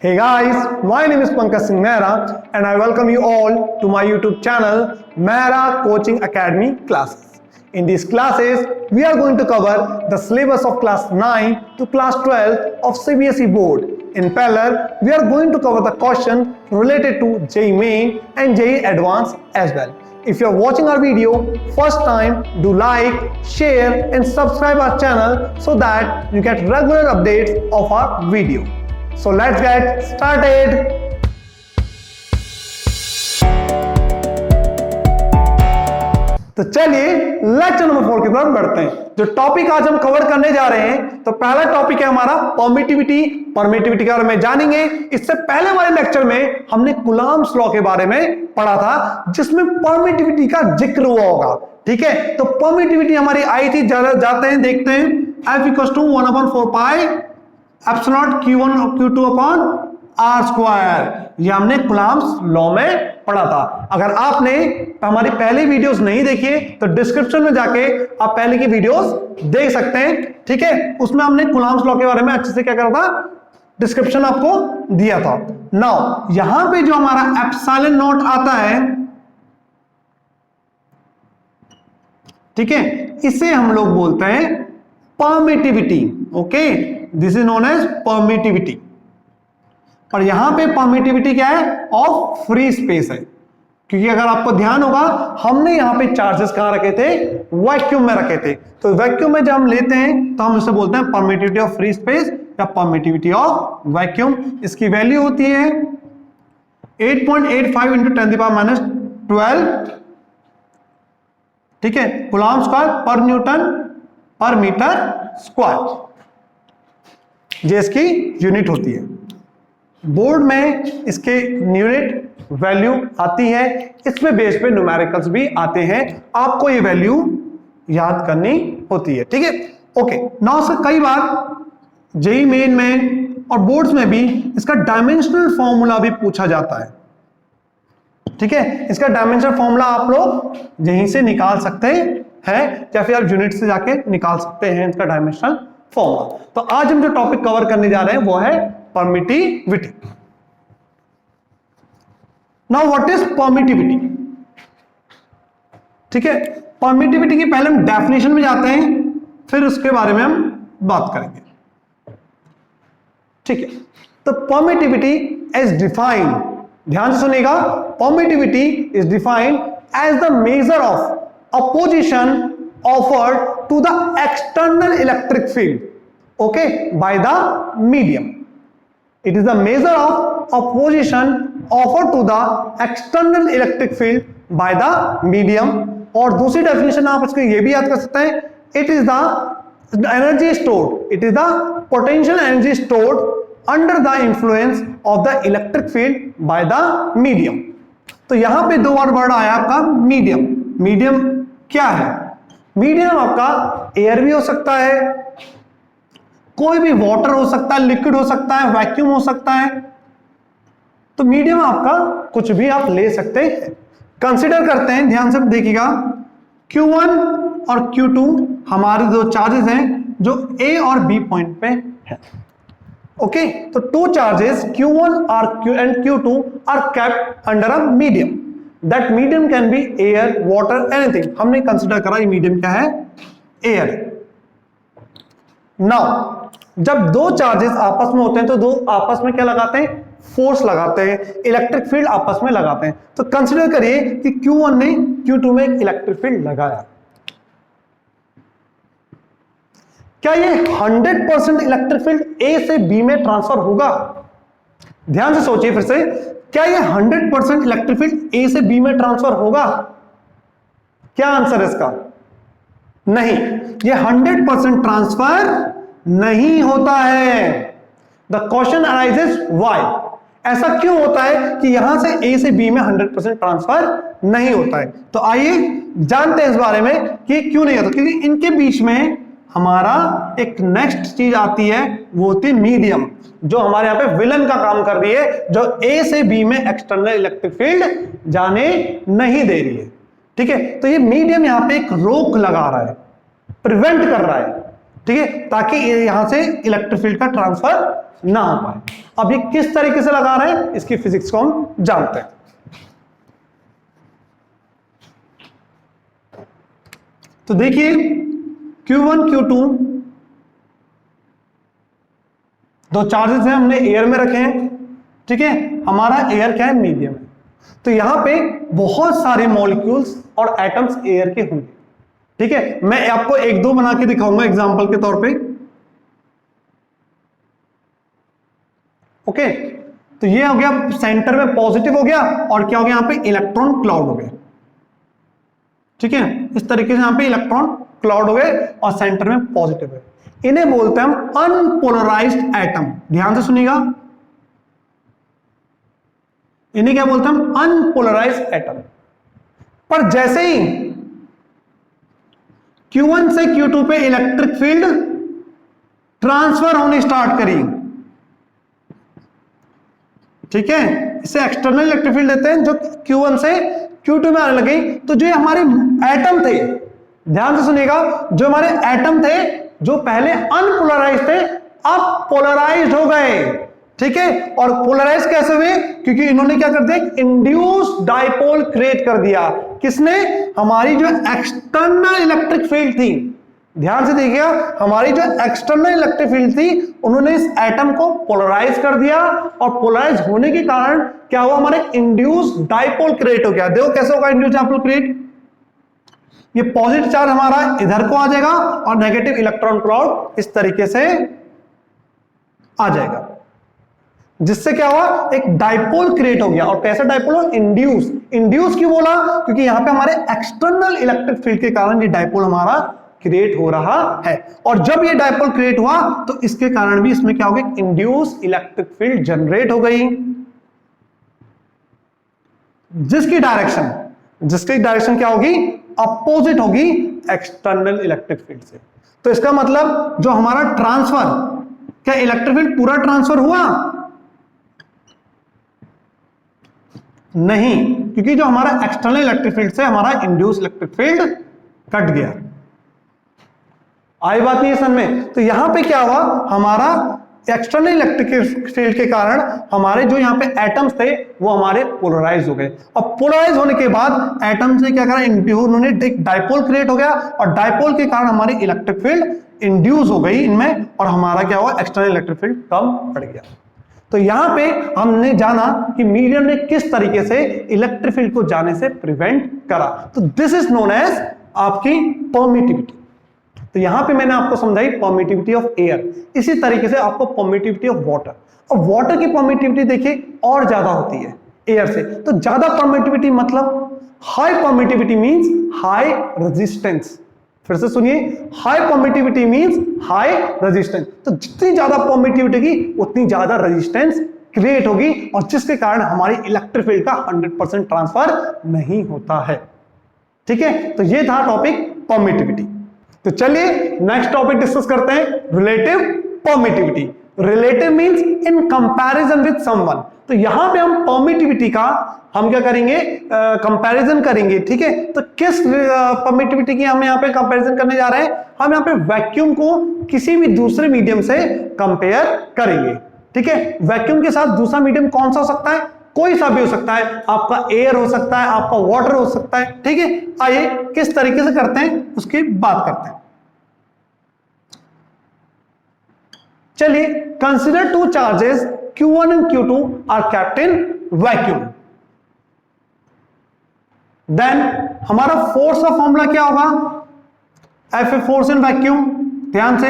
Hey guys, my name is Pankaj Singh Mehra and I welcome you all to my YouTube channel Mehra Coaching Academy classes. In these classes, we are going to cover the syllabus of class 9 to class 12 of CBSE board. In parallel, we are going to cover the question related to JEE Main and JEE Advanced as well. If you are watching our video first time, do like, share and subscribe our channel so that you get regular updates of our video. So let's get started. तो चलिए lecture number 4 की तरफ बढ़ते हैं। जो topic आज हम cover करने जा रहे हैं, तो पहला टॉपिक है हमारा परमिटिविटी के बारे में जानेंगे। इससे पहले वाले लेक्चर में हमने कूलम्ब्स लॉ के बारे में पढ़ा था, जिसमें परमिटिविटी का जिक्र हुआ होगा। ठीक है, तो परमिटिविटी हमारी आई थी, जाते हैं देखते हैं। F = 1/4 पाई एप्सिलॉन Q1 और Q2 अपॉन R स्क्वायर, ये हमने कूलम्ब्स लॉ में पढ़ा था। अगर आपने हमारी पहली वीडियोस नहीं देखी है तो डिस्क्रिप्शन में जाके आप पहले की वीडियोस देख सकते हैं। ठीक है, उसमें हमने कूलम्ब्स लॉ के बारे में अच्छे से क्या करा था, डिस्क्रिप्शन आपको दिया था। नाउ यहां पे जो हमारा एप्सिलॉन नॉट आता है, ठीक है, इसे हम लोग बोलते हैं permittivity. Okay, this is known as permittivity. और यहां पे परमिटिविटी क्या है, ऑफ फ्री स्पेस है, क्योंकि अगर आपको ध्यान होगा हमने यहां पे चार्जेस कहां रखे थे, वैक्यूम में रखे थे। तो वैक्यूम में जब हम लेते हैं तो हम इसे बोलते हैं परमिटिविटी ऑफ फ्री स्पेस या परमिटिविटी ऑफ वैक्यूम। इसकी वैल्यू होती है 8.85 × 10⁻12, ठीक है, कूलम्ब स्क्वायर पर न्यूटन पर मीटर स्क्वायर, ये इसकी यूनिट होती है। बोर्ड में इसके यूनिट वैल्यू आती है, इसमें बेस पे न्यूमेरिकल्स भी आते हैं, आपको ये वैल्यू याद करनी होती है। ठीक है, ओके। नाउ सर कई बार जेईई मेन में और बोर्ड्स में भी इसका डायमेंशनल फॉर्मूला भी पूछा जाता है। ठीक है, इसका डायमेंशनल फॉर्मूला आप लोग यहीं से निकाल सकते हैं या फिर आप यूनिट से जाके निकाल सकते हैं इसका डायमेंशनल फॉर्मूला। तो आज हम जो टॉपिक कवर करने जा रहे हैं वो है permittivity. Now what is permittivity? ठीक है, परमिटिविटी की पहले हम डेफिनेशन में जाते हैं, फिर उसके बारे में हम बात करेंगे। ठीक है, तो परमिटिविटी इज डिफाइंड, ध्यान से सुनिएगा, permittivity is defined as the measure of opposition offered to the external electric field, okay, by the medium. It is the measure of opposition offered to the external electric field by the medium. और दूसरी definition आप इसको ये भी याद कर सकते हैं, it is the energy stored, it is the potential energy stored under the influence of the electric field by the medium. तो यहां पे दो बार वर्ड आया आपका मीडियम। मीडियम क्या है? मीडियम आपका एयर भी हो सकता है, कोई भी वाटर हो सकता है, लिक्विड हो सकता है, वैक्यूम हो सकता है। तो मीडियम आपका कुछ भी आप ले सकते हैं। कंसीडर करते हैं, ध्यान से देखिएगा, Q1 और Q2 हमारे दो चार्जेस हैं जो A और B पॉइंट पे है। ओके, तो two charges Q1 and Q2 are kept under a medium. That medium can be air, water, anything. हमने कंसिडर करा ये मीडियम क्या है, एयर। नाउ जब दो चार्जेस आपस में होते हैं तो दो आपस में क्या लगाते हैं, फोर्स लगाते हैं, इलेक्ट्रिक फील्ड आपस में लगाते हैं। तो कंसिडर करिए कि Q1 ने Q2 में एक इलेक्ट्रिक फील्ड लगाया। क्या ये 100% इलेक्ट्रिक फील्ड A से B में ट्रांसफर होगा? ध्यान से सोचिए फिर से, क्या ये 100% इलेक्ट्रिक फील्ड A से B में ट्रांसफर होगा? क्या आंसर है इसका? नहीं, ये 100% ट्रांसफर नहीं होता है। द क्वेश्चन अराइजेस व्हाई, ऐसा क्यों होता है कि यहां से A से B में 100% ट्रांसफर नहीं होता है? तो आइए जानते हैं इस बारे में कि क्यों नहीं होता। क्योंकि इनके बीच में हमारा एक नेक्स्ट चीज आती है, वो होती है मीडियम, जो हमारे यहां पे विलन का काम कर रही है, जो A से B में एक्सटर्नल इलेक्ट्रिक फील्ड जाने नहीं दे रही है। ठीक है, तो ये मीडियम यहां पे एक रोक लगा रहा है, प्रिवेंट कर रहा है, ठीक है, ताकि यहां से इलेक्ट्रिक फील्ड का ट्रांसफर ना हो पाए। अब ये किस तरीके से लगा रहे हैं, इसकी फिजिक्स को हम जानते हैं। तो देखिए Q1 Q2 दो चार्जेस हैं, हमने एयर में रखे हैं, ठीक है, हमारा एयर क्या है, मीडियम है। तो यहां पे बहुत सारे मॉलिक्यूल्स और एटम्स एयर के होंगे, ठीक है। मैं आपको एक दो बना के दिखाऊंगा एग्जांपल के तौर पे। ओके, तो ये हो गया सेंटर में पॉजिटिव हो गया, और क्या हो गया यहां पे इलेक्ट्रॉन क्लाउड हो गया, ठीक है। इस तरीके से यहां पे इलेक्ट्रॉन क्लाउड हो गए और सेंटर में पॉजिटिव है। इन्हें बोलते हैं हम अनपोलराइज्ड एटम। ध्यान से सुनिएगा, इन्हें क्या बोलते हैं हम, अनपोलराइज्ड एटम। पर जैसे ही Q1 से Q2 पे इलेक्ट्रिक फील्ड ट्रांसफर होने स्टार्ट करी, ठीक है, इसे एक्सटर्नल इलेक्ट्रिक फील्ड देते हैं, जो Q1 से Q2 में आने लगी, तो जो हमारे एटम थे, ध्यान से सुनिएगा, जो हमारे एटम थे जो पहले अनपोलराइज थे, अब पोलराइज्ड हो गए, ठीक है। और पोलराइज कैसे हुए, क्योंकि इन्होंने क्या कर दिया, इंड्यूस डाइपोल क्रिएट कर दिया। किसने, हमारी जो एक्सटर्नल इलेक्ट्रिक फील्ड थी, ध्यान से देखिएगा, हमारी जो एक्सटर्नल इलेक्ट्रिक फील्ड थी, उन्होंने इस एटम को पोलराइज कर दिया, और पोलराइज होने के कारण क्या हुआ, हमारे इंड्यूस डाइपोल क्रिएट हो गया। देखो कैसे होगा इंड्यूस डाइपोल क्रिएट, ये पॉजिटिव चार्ज हमारा इधर को आ जाएगा और नेगेटिव इलेक्ट्रॉन क्लाउड इस तरीके से आ जाएगा, जिससे क्या हुआ, एक डाइपोल क्रिएट हो गया। और कैसा डाइपोल हो, इंड्यूस। इंड्यूस क्यों बोला, क्योंकि यहां पे हमारे एक्सटर्नल इलेक्ट्रिक फील्ड के कारण ये डाइपोल हमारा क्रिएट हो रहा है। और जब ये डाइपोल क्रिएट हुआ तो इसके कारण भी इसमें क्या हो गया, इंड्यूस इलेक्ट्रिक फील्ड जनरेट हो गई, जिसकी डायरेक्शन क्या होगी, अपोजिट होगी एक्सटर्नल इलेक्ट्रिक फील्ड से। तो इसका मतलब जो हमारा ट्रांसफर, क्या इलेक्ट्रिक फील्ड पूरा ट्रांसफर हुआ, नहीं, क्योंकि जो हमारा एक्सटर्नल इलेक्ट्रिक फील्ड से हमारा इंड्यूस इलेक्ट्रिक फील्ड कट गया। आई बात नहीं है समझ में। तो यहां पे क्या हुआ, हमारा एक्सटर्नल इलेक्ट्रिक फील्ड के कारण हमारे जो यहाँ पे एटम्स थे वो हमारे पोलराइज हो गए, और पोलराइज होने के बाद एटम्स ने क्या करा, उन्होंने एक डाइपोल क्रिएट हो गया, और डाइपोल के कारण हमारी इलेक्ट्रिक फील्ड इंड्यूस हो गई इनमें, और हमारा क्या हुआ, एक्सटर्नल इलेक्ट्रिक फील्ड कम पड़ गया। तो यहां पे हमने जाना कि मीडियम ने किस तरीके से इलेक्ट्रिक फील्ड को जाने से प्रिवेंट करा। तो दिस इज नोन एज आपकी परमिटिविटी। तो यहां पे मैंने आपको समझाई परमिटिविटी ऑफ एयर, इसी तरीके से आपको परमिटिविटी ऑफ वाटर। और वाटर की परमिटिविटी देखिए और ज्यादा होती है एयर से। तो ज्यादा परमिटिविटी मतलब high permittivity means high resistance. फिर से सुनिए, high permittivity means high resistance. तो जितनी ज्यादा परमिटिविटी की उतनी ज्यादा रेजिस्टेंस क्रिएट होगी, और जिसके कारण हमारी इलेक्ट्रिक फील्ड का 100% ट्रांसफर नहीं होता है, ठीक है। तो ये था टॉपिक परमिटिविटी। तो चलिए नेक्स्ट टॉपिक डिस्कस करते हैं, relative permittivity. Relative means in comparison with someone. तो यहां पे हम परमिटिविटी का हम क्या करेंगे, कंपैरिजन करेंगे, ठीक है। तो किस परमिटिविटी की हम यहां पे कंपैरिजन करने जा रहे हैं, हम यहां पे वैक्यूम को किसी भी दूसरे मीडियम से कंपेयर करेंगे, ठीक है। वैक्यूम के साथ दूसरा मीडियम कौन सा हो सकता है, कोई सा भी हो सकता है, आपका एयर हो सकता है, आपका वाटर हो सकता है, ठीक है। आइए किस तरीके से करते हैं उसकी बात करते हैं। चलिए, consider two charges Q1 and Q2 are kept in vacuum. Then हमारा फोर्स का फॉर्मूला क्या होगा, F फोर्स इन वैक्यूम, ध्यान से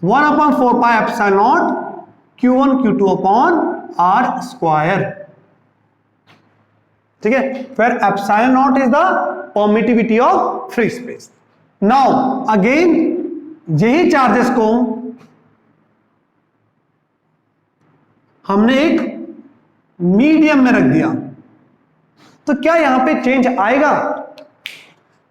1/4 pi epsilon naught Q1 Q2 upon R square, ठीक है। फिर epsilon naught is the permittivity of free space. Now again यही चार्जेस को हमने एक मीडियम में रख दिया, तो क्या यहां पे चेंज आएगा,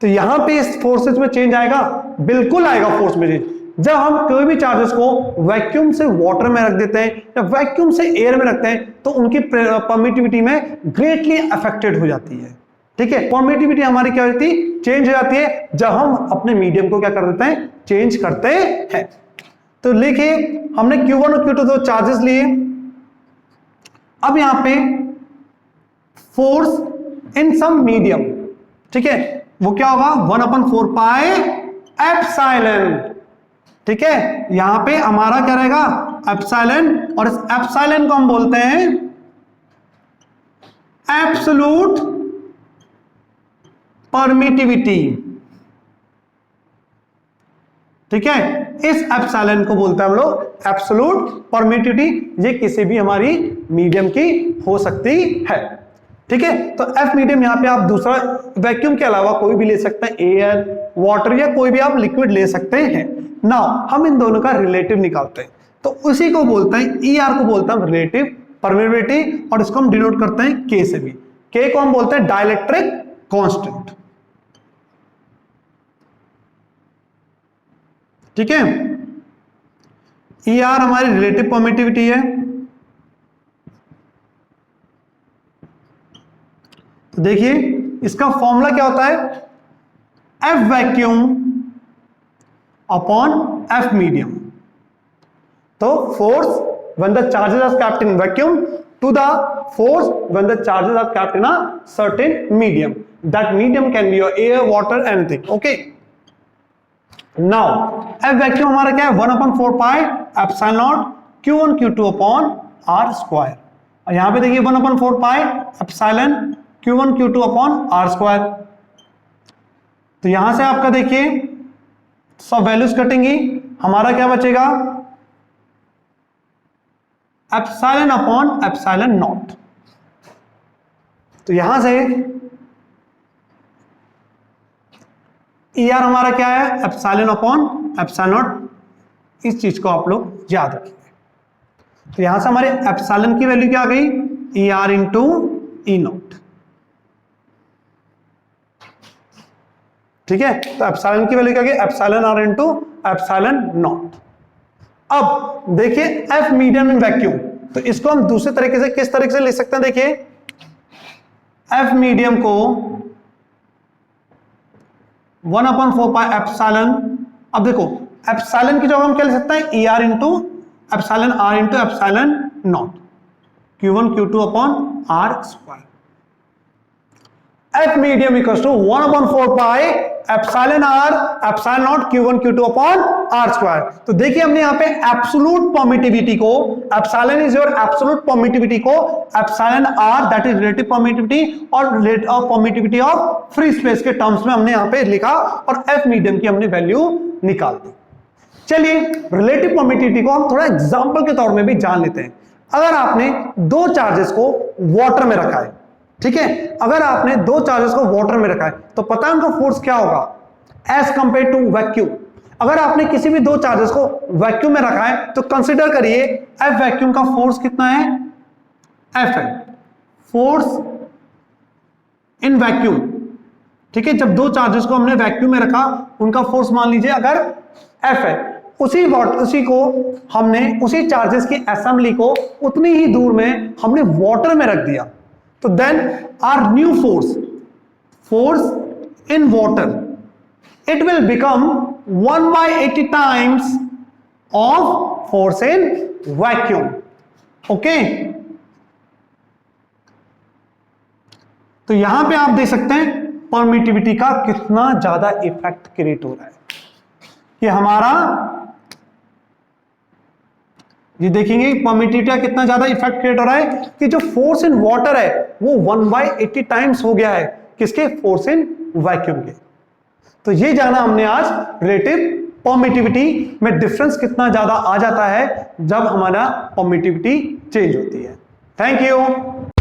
तो यहां पे इस फोर्सेस में चेंज आएगा, बिल्कुल आएगा फोर्स में चेंज। जब हम कोई भी चार्जेस को वैक्यूम से वाटर में रख देते हैं या वैक्यूम से एयर में रखते हैं, तो उनकी परमिटिविटी में ग्रेटली अफेक्टेड हो जाती है, ठीक है। परमिटिविटी हमारी क्या होती है, चेंज हो जाती है जब हम अपने मीडियम को क्या कर देते हैं, चेंज करते हैं। तो लिखिए हमने Q1 और Q2 दो चार्जेस लिए। अब यहां पे फोर्स इन सम मीडियम, ठीक है, वो क्या होगा 1/4 पाई एप्सिलॉन, ठीक है। यहां पे हमारा क्या रहेगा एप्सिलॉन, और इस एप्सिलॉन को हम बोलते हैं एब्सोल्यूट परमिटिविटी, ठीक है। इस एप्सिलॉन को बोलते हैं हम लोग एब्सोल्यूट परमिटिविटी। ये किसी भी हमारी मीडियम की हो सकती है, ठीक है। तो एफ मीडियम यहां पे आप दूसरा वैक्यूम के अलावा कोई भी ले सकते हैं, एयर, वाटर या कोई भी आप लिक्विड ले सकते हैं। नाउ हम इन दोनों का रिलेटिव निकालते हैं, तो उसी को बोलते हैं ई आर को बोलते हैं रिलेटिव परमिटिविटी, और इसको हम डिनोट करते हैं के से भी। के को हम बोलते हैं डाइलेक्ट्रिक कांस्टेंट, ठीक है। ई आर हमारी रिलेटिव परमिटिविटी है। तो देखिए इसका फॉर्मूला क्या होता है, F vacuum upon F medium. तो force when the charges are kept in vacuum to the force when the charges are kept in a certain medium, that medium can be your air, water, anything, okay. Now F vacuum हमारा क्या है 1/4 pi epsilon naught Q1 Q2 upon are square, और यहां पे देखिए 1/4 pi epsilon Q1 Q2 upon are square. तो यहां से आपका देखिए सब वैल्यूज कटेंगी, हमारा क्या बचेगा एप्सिलॉन अपॉन एप्सिलॉन नॉट। तो यहां से ई आर हमारा क्या है एप्सिलॉन अपॉन एप्सिलॉन नॉट। इस चीज को आप लोग याद रखिए। तो यहां से हमारे एप्सिलॉन की वैल्यू क्या आ गई E are into E naught, ठीक है। तो एप्सिलॉन की वैल्यू क्या गई epsilon are into epsilon naught. अब देखिए एफ मीडियम इन वैक्यूम, तो इसको हम दूसरे तरीके से किस तरीके से ले सकते हैं, देखिए एफ मीडियम को 1/4 पाई एप्सिलॉन, अब देखो एप्सिलॉन की जगह हम क्या ले सकते हैं e are into epsilon are into epsilon naught, Q1 Q2 upon are square. F medium equals to 1/4 pi epsilon r epsilon naught Q1 Q2 upon are square. तो देखिए हमने यहां पे एब्सोल्यूट परमिटिविटी को, epsilon is your absolute permittivity को epsilon r that is relative permittivity और relative permittivity of free space के terms में हमने यहां पे लिखा, और एफ मीडियम की हमने वैल्यू निकाल दी। चलिए रिलेटिव परमिटिविटी को हम थोड़ा एग्जांपल के तौर में भी जान लेते हैं। अगर आपने दो चार्जेस को वाटर में रखा है, ठीक है, अगर आपने दो चार्जेस को वाटर में रखा है तो पता है उनका फोर्स क्या होगा एज कंपेयर टू वैक्यूम। अगर आपने किसी भी दो चार्जेस को वैक्यूम में रखा है तो कंसीडर करिए एफ वैक्यूम का फोर्स कितना है, एफ है फोर्स इन वैक्यूम, ठीक है। जब दो चार्जेस को हमने वैक्यूम में रखा उनका फोर्स मान लीजिए अगर एफ है, उसी को हमने उसी चार्जेस की असेंबली को उतनी ही दूर में हमने वाटर में रख दिया, तो then our new force in water it will become 1/80 times of force in vacuum, okay. तो यहां पे आप देख सकते हैं परमिटिविटी का कितना ज्यादा इफेक्ट क्रिएट हो रहा है कि हमारा, ये देखेंगे परमिटिविटी का कितना ज्यादा इफेक्ट क्रिएट हो रहा है कि जो फोर्स इन वाटर है वो 1/80 टाइम्स हो गया है किसके, फोर्स इन वैक्यूम के। तो ये जाना हमने आज रिलेटिव परमिटिविटी में डिफरेंस कितना ज्यादा आ जाता है जब हमारा परमिटिविटी चेंज होती है। Thank you.